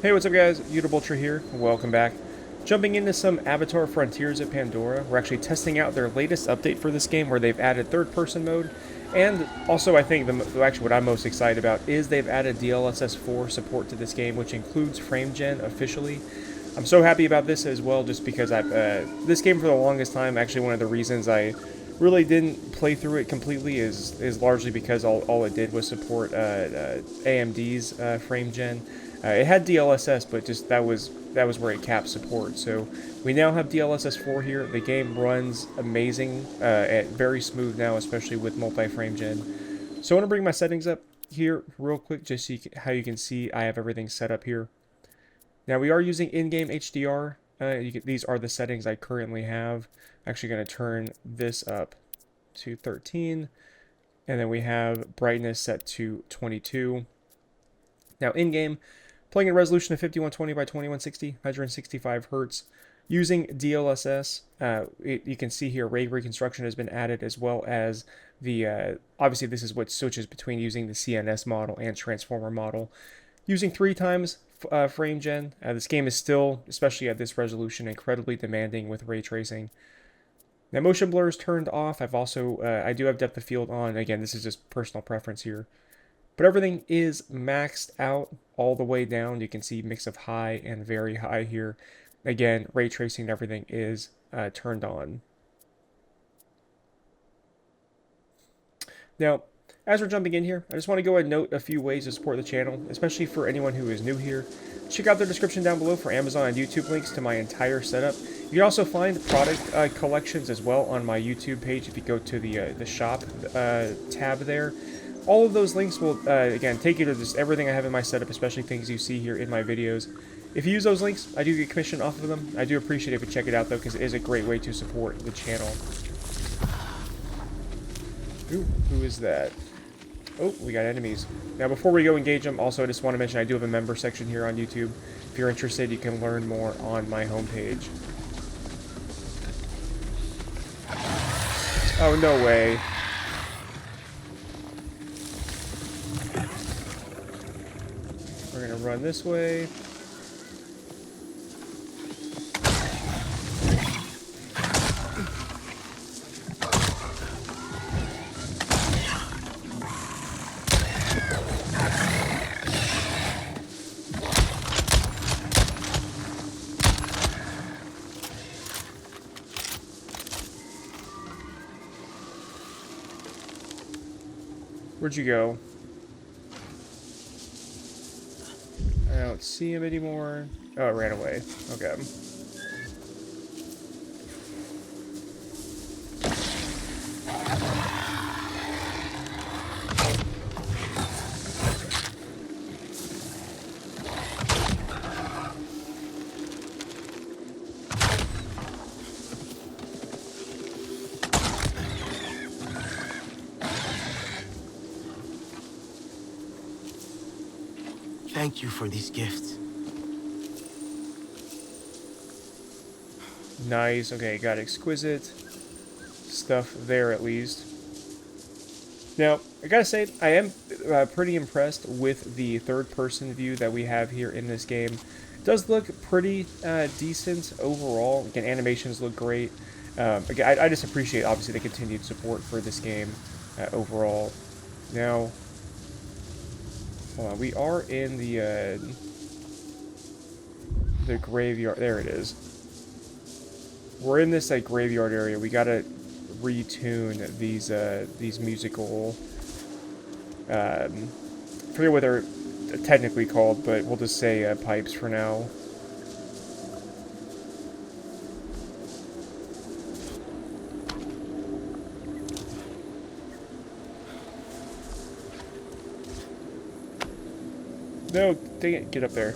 Hey, what's up guys? UltraGear here. Welcome back. Jumping into some Avatar Frontiers at Pandora. We're actually testing out their latest update for this game where they've added third-person mode. And also I think actually what I'm most excited about is they've added DLSS 4 support to this game, which includes frame gen officially. I'm so happy about this as well just because this game for the longest time, actually one of the reasons I really didn't play through it completely is largely because all it did was support AMD's frame gen. It had DLSS, but just that was where it capped support. So we now have DLSS 4 here. The game runs amazing, very smooth now, especially with multi-frame gen. So I want to bring my settings up here real quick, just so how you can see I have everything set up here. Now we are using in-game HDR. These are the settings I currently have. I'm actually going to turn this up to 13, and then we have brightness set to 22. Now in-game, playing a resolution of 5120 by 2160, 165 hertz. Using DLSS, you can see here ray reconstruction has been added, as well as the obviously this is what switches between using the CNS model and transformer model. Using 3 times frame gen, this game is still, especially at this resolution, incredibly demanding with ray tracing. Now motion blur is turned off. I do have depth of field on. Again, this is just personal preference here. But everything is maxed out all the way down. You can see mix of high and very high here. Again, ray tracing and everything is turned on. Now, as we're jumping in here, I just want to go ahead and note a few ways to support the channel, especially for anyone who is new here. Check out the description down below for Amazon and YouTube links to my entire setup. You can also find product collections as well on my YouTube page if you go to the shop tab there. All of those links will, again, take you to just everything I have in my setup, especially things you see here in my videos. If you use those links, I do get commission off of them. I do appreciate it if you check it out, though, because it is a great way to support the channel. Ooh, who is that? Oh, we got enemies. Now, before we go engage them, also, I just want to mention I do have a member section here on YouTube. If you're interested, you can learn more on my homepage. Oh, no way. We're going to run this way. Where'd you go? I don't see him anymore. Oh, it ran away. Okay. Thank you for these gifts. Nice. Okay, got exquisite stuff there at least. Now, I gotta say, I am pretty impressed with the third-person view that we have here in this game. It does look pretty decent overall. Again, animations look great. Again, I just appreciate, obviously, the continued support for this game overall. Now, hold on, we are in the graveyard. There it is. We're in this graveyard area. We gotta retune these musical. I forget what they're technically called, but we'll just say pipes for now. No, dang it, get up there.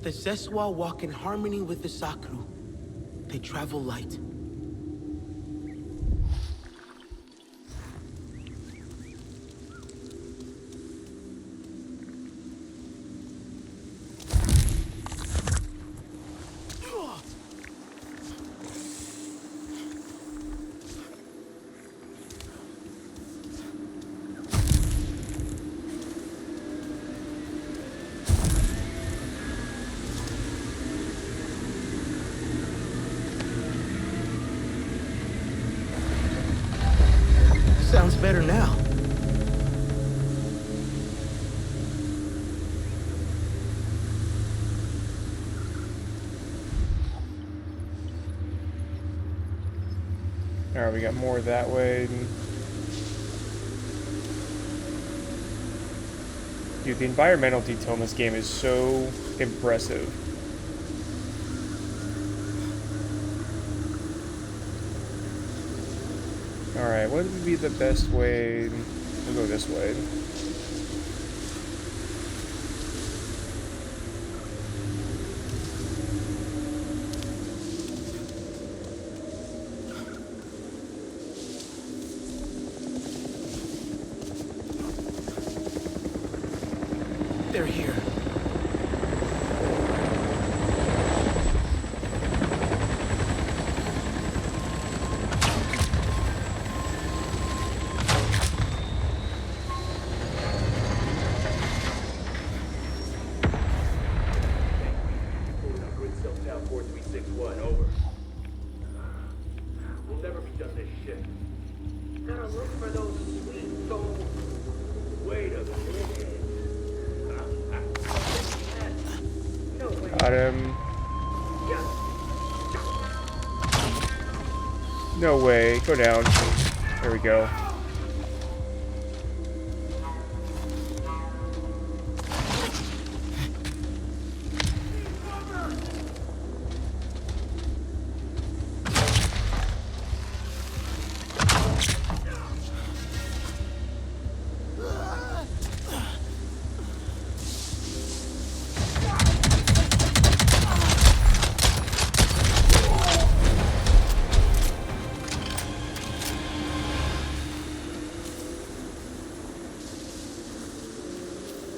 The Zeswa walk in harmony with the Sakru. They travel light. Sounds better now. Alright, we got more that way. Dude, the environmental detail in this game is so impressive. Alright, what would be the best way? We'll go this way. They're here. Got him. No way. Go down. There we go.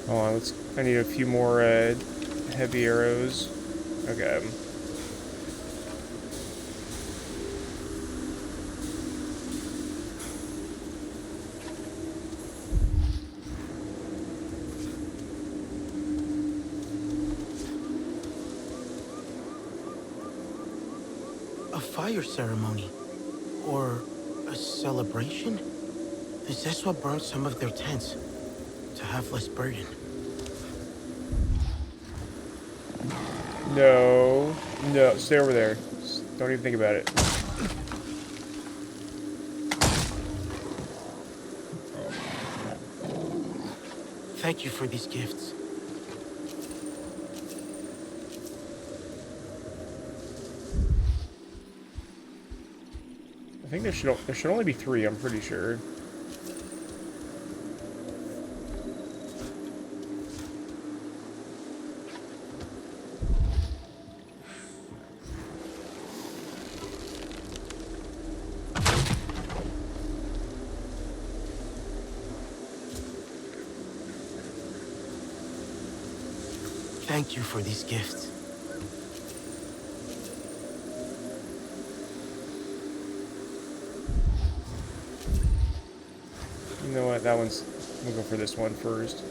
Hold on, I need a few more heavy arrows. Okay. A fire ceremony? Or a celebration? The Zeswa burned some of their tents to have less burden. No. No, stay over there. Don't even think about it. Thank you for these gifts. I think there should only be 3, I'm pretty sure. Thank you for these gifts. You know what? We'll go for this one first.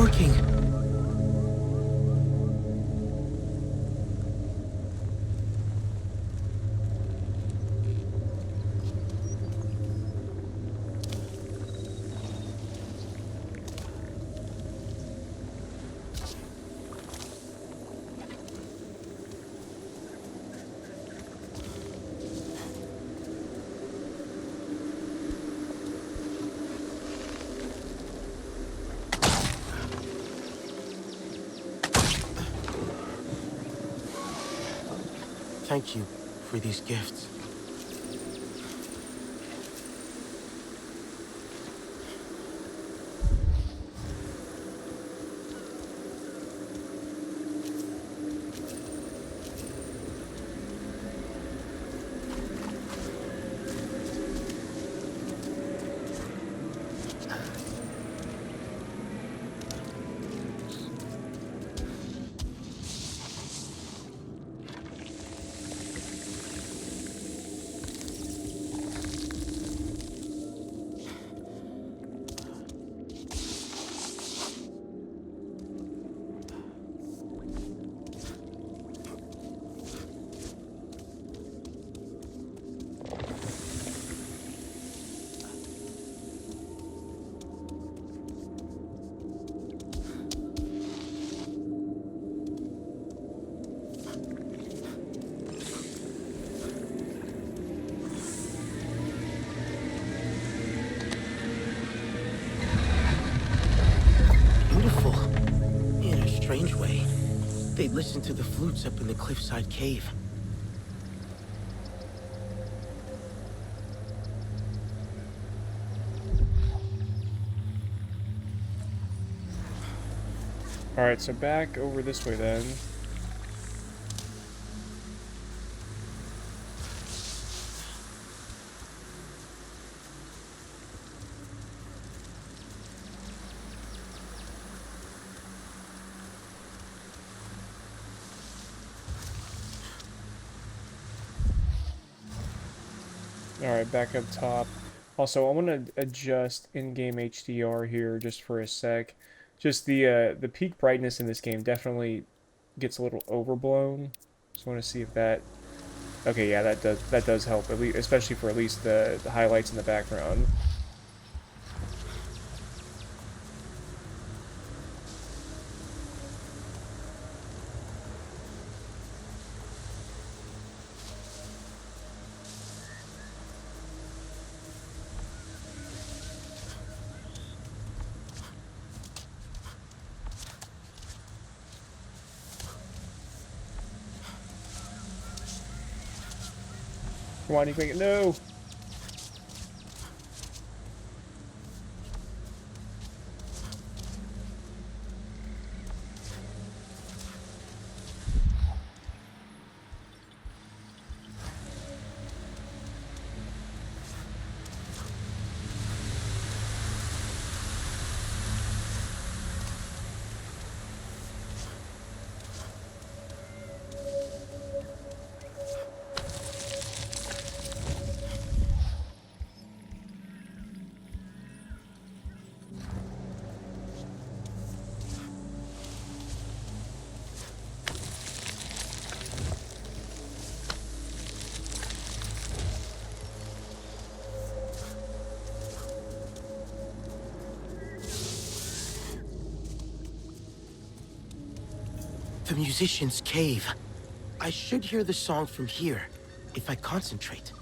working. Thank you for these gifts. Beautiful. In a strange way. They listen to the flutes up in the cliffside cave. Alright, so back over this way then. Alright, back up top. Also, I want to adjust in-game HDR here just for a sec. Just the peak brightness in this game definitely gets a little overblown. Just want to see if that... Okay, yeah, that does help, at least, especially for at least the highlights in the background. Come on, you can make it. No! The musician's cave. I should hear the song from here, if I concentrate.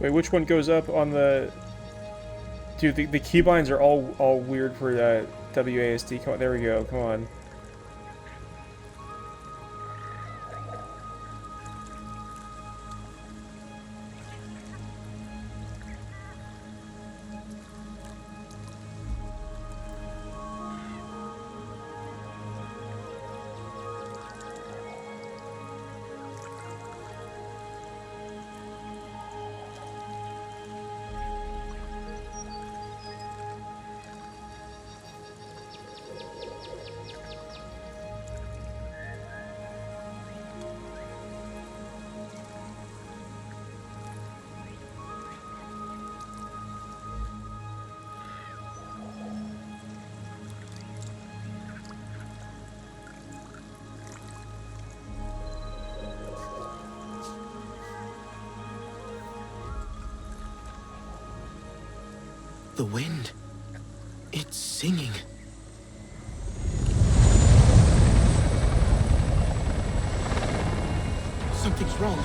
Wait, which one goes up on the... Dude, the keybinds are all weird for WASD. Come on, there we go. Come on. The wind. It's singing. Something's wrong.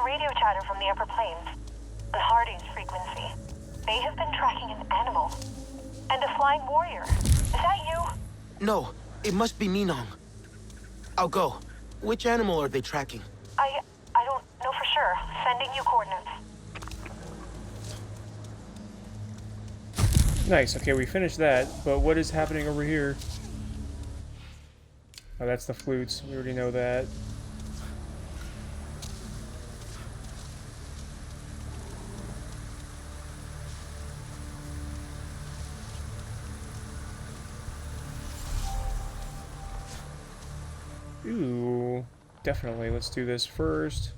Radio chatter from the upper plains. The Harding's frequency. They have been tracking an animal. And a flying warrior. Is that you? No, it must be Ninong. I'll go. Which animal are they tracking? I don't know for sure. Sending you coordinates. Nice, okay, we finished that, but what is happening over here? Oh, that's the flutes. We already know that. Ooh, definitely. Let's do this first.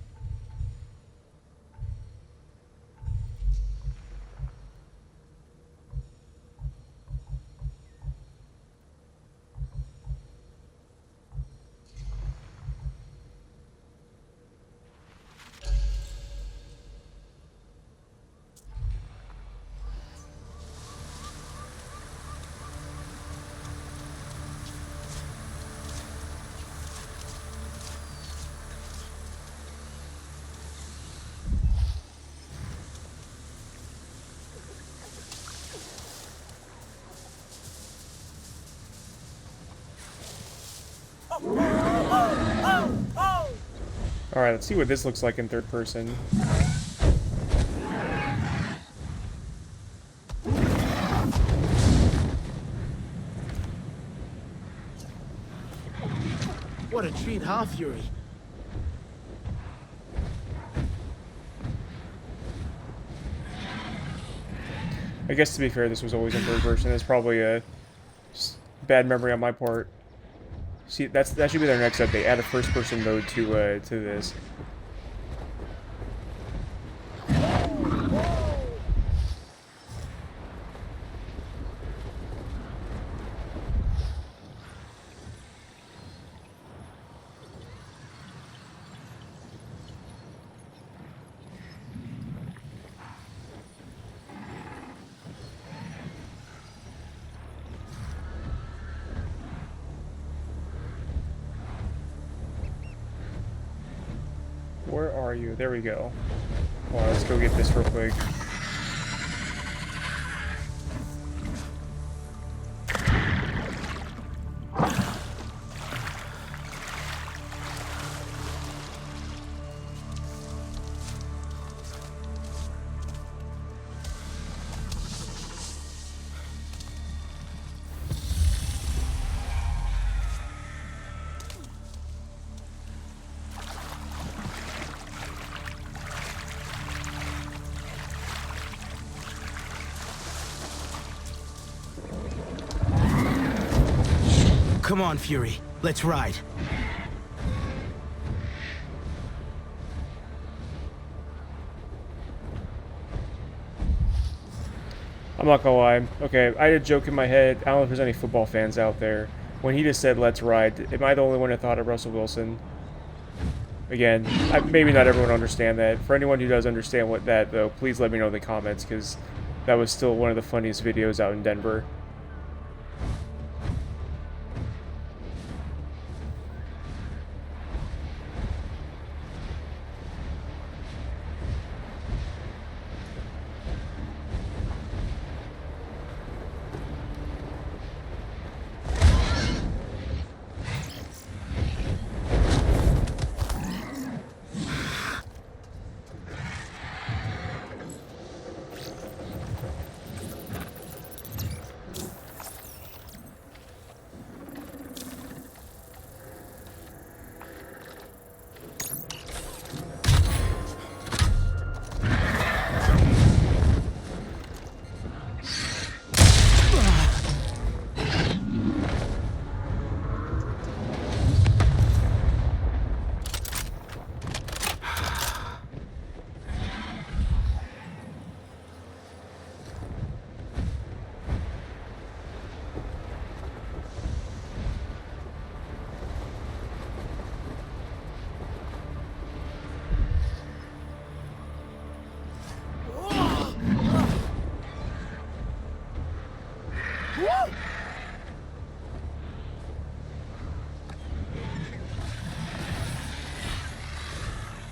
Alright, let's see what this looks like in third person. What a treat, huh, Fury? I guess to be fair, this was always in third person. It's probably a bad memory on my part. See, that should be their next update. Add a first-person mode to this. Where are you? There we go. Well, let's go get this real quick. Come on, Fury. Let's ride. I'm not gonna lie. Okay, I had a joke in my head. I don't know if there's any football fans out there. When he just said, "Let's ride," am I the only one that thought of Russell Wilson? again, maybe not everyone understand that. For anyone who does understand what that, though, please let me know in the comments, because that was still one of the funniest videos out in Denver.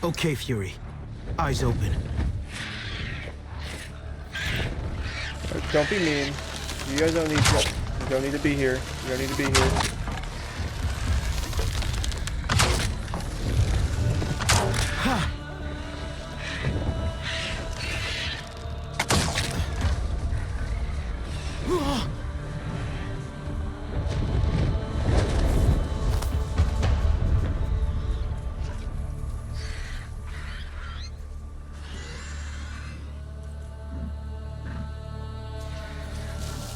Okay, Fury. Eyes open. Don't be mean. You guys don't need to be here. You don't need to be here.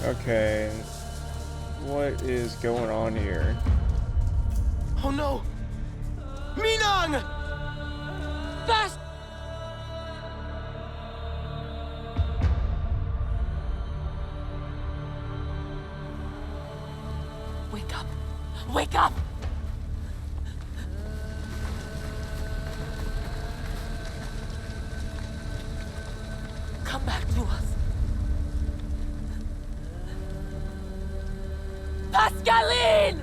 Okay, what is going on here? Oh no! Minang! Fast! Wake up! Wake up! Come back to us. Pascaline!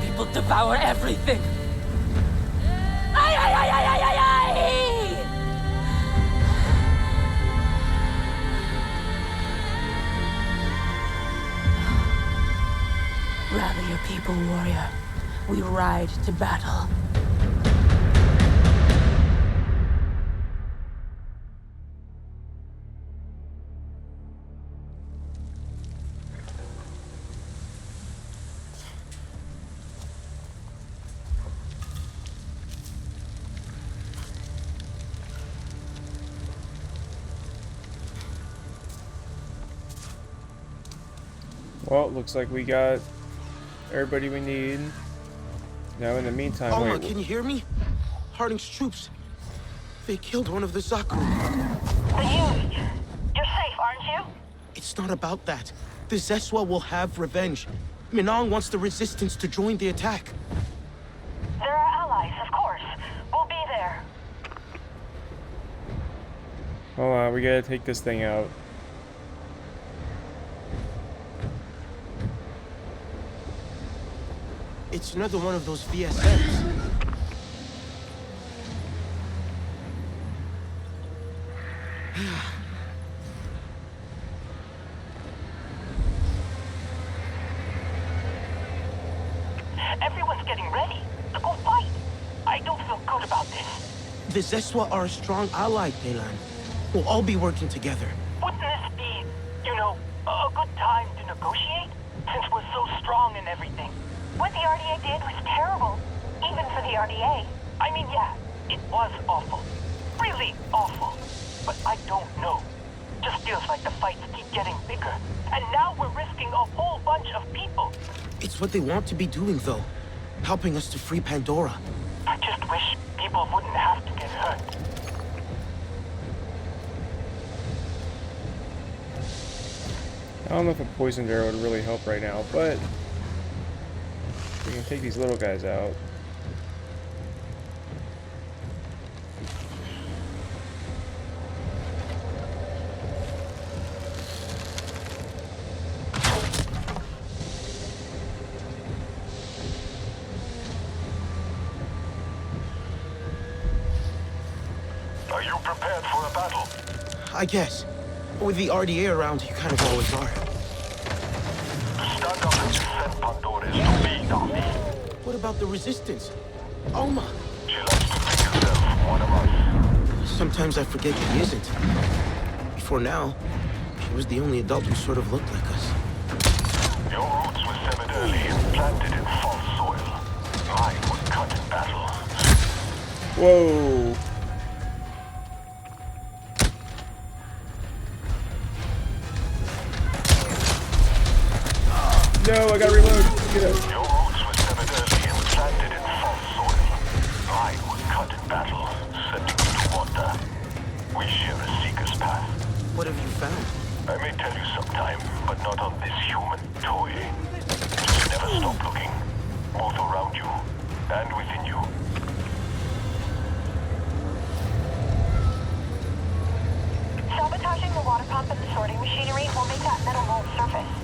People devour everything. Ay, ay, ay, ay, ay, ay, ay! Rally your people, warrior. We ride to battle. Well, looks like we got everybody we need. Now, in the meantime, Alma, wait. can you hear me? Harding's troops. They killed one of the Zaku. You're safe, aren't you? It's not about that. The Zeswa will have revenge. Minang wants the resistance to join the attack. There are allies, of course. We'll be there. Hold on, we gotta take this thing out. It's another one of those VSMs. Everyone's getting ready to go fight. I don't feel good about this. The Zeswa are a strong ally, Phelan. We'll all be working together. Wouldn't this be, a good time to negotiate? Since we're so strong and everything. What the RDA did was terrible. even for the RDA. I mean, yeah, it was awful. Really awful. But I don't know. Just feels like the fights keep getting bigger. And now we're risking a whole bunch of people. It's what they want to be doing, though. Helping us to free Pandora. I just wish people wouldn't have to get hurt. I don't know if a poisoned arrow would really help right now, but we can take these little guys out. Are you prepared for a battle? I guess. With the RDA around, you kind of always are. To stand up and defend Pandora is to be on me. What about the Resistance? Alma. She likes to think herself one of us. Sometimes I forget she isn't. Before now, she was the only adult who sort of looked like us. Your roots were severed early and planted in false soil. Mine was cut in battle. Whoa. No, I gotta reload. Get up. Your roots were severed early and planted in false soil. Mine was cut in battle, sending you to wander. We share a seeker's path. What have you found? I may tell you sometime, but not on this human toy. Just never stop looking, both around you and within you. Sabotaging the water pump and the sorting machinery will make that metal mold surface.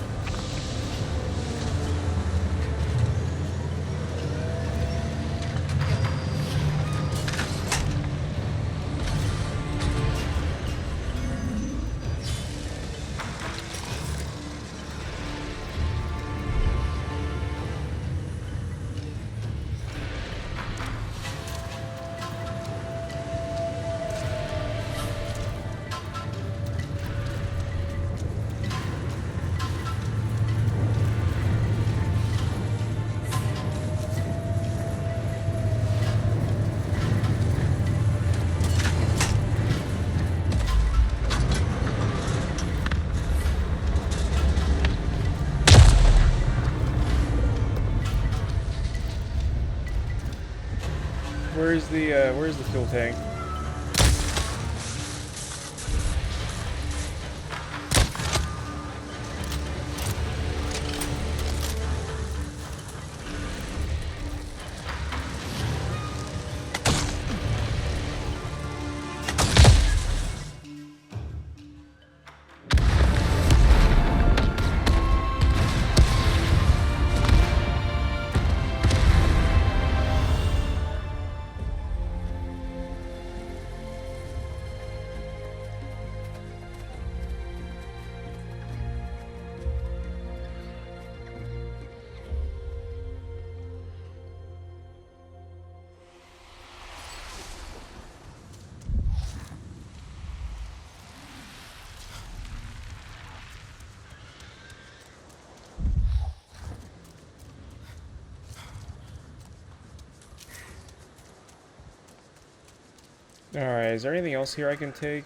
Where's the fuel tank? Alright, is there anything else here I can take?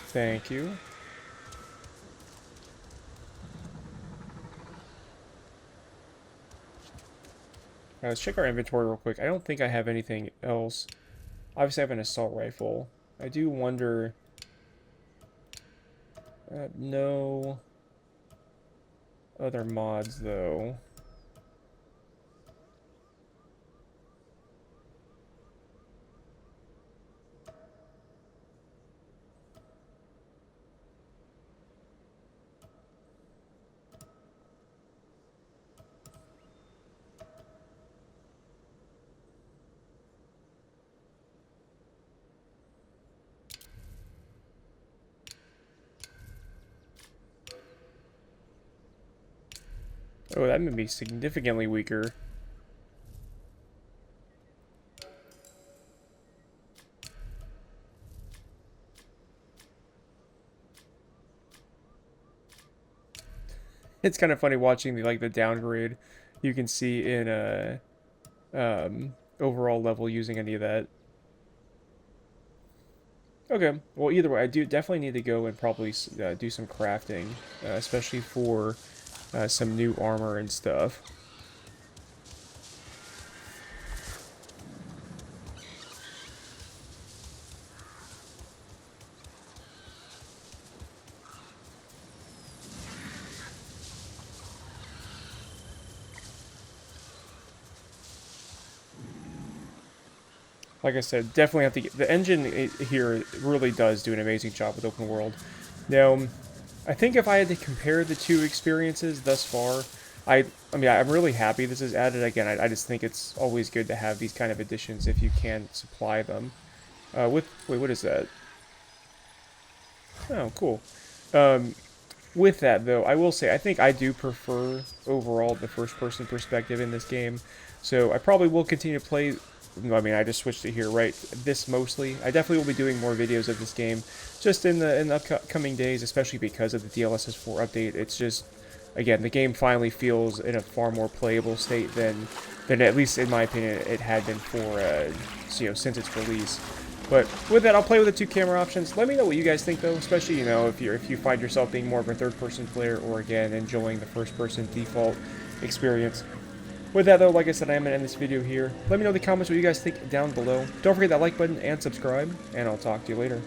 Thank you. Let's check our inventory real quick. I don't think I have anything else. Obviously, I have an assault rifle. I do wonder... no other mods, though. Oh, that may be significantly weaker. It's kind of funny watching the downgrade you can see in overall level using any of that. Okay, well either way, I do definitely need to go and probably do some crafting, especially for some new armor and stuff. Like I said, definitely have to get... The engine here really does do an amazing job with open world. Now, I think if I had to compare the two experiences thus far, I mean, I'm really happy this is added. Again, I just think it's always good to have these kind of additions if you can supply them. Wait, what is that? Oh, cool. With that, though, I will say, I think I do prefer, overall, the first-person perspective in this game. So I probably will continue to play... I mean, I just switched it here, right? This mostly. I definitely will be doing more videos of this game just in the upcoming days, especially because of the DLSS 4 update. It's just, again, the game finally feels in a far more playable state than at least in my opinion it had been for since its release. But with that, I'll play with the two camera options. Let me know what you guys think, though, especially if you find yourself being more of a third-person player or again enjoying the first-person default experience. With that, though, like I said, I am going to end this video here. Let me know in the comments what you guys think down below. Don't forget that like button and subscribe, and I'll talk to you later.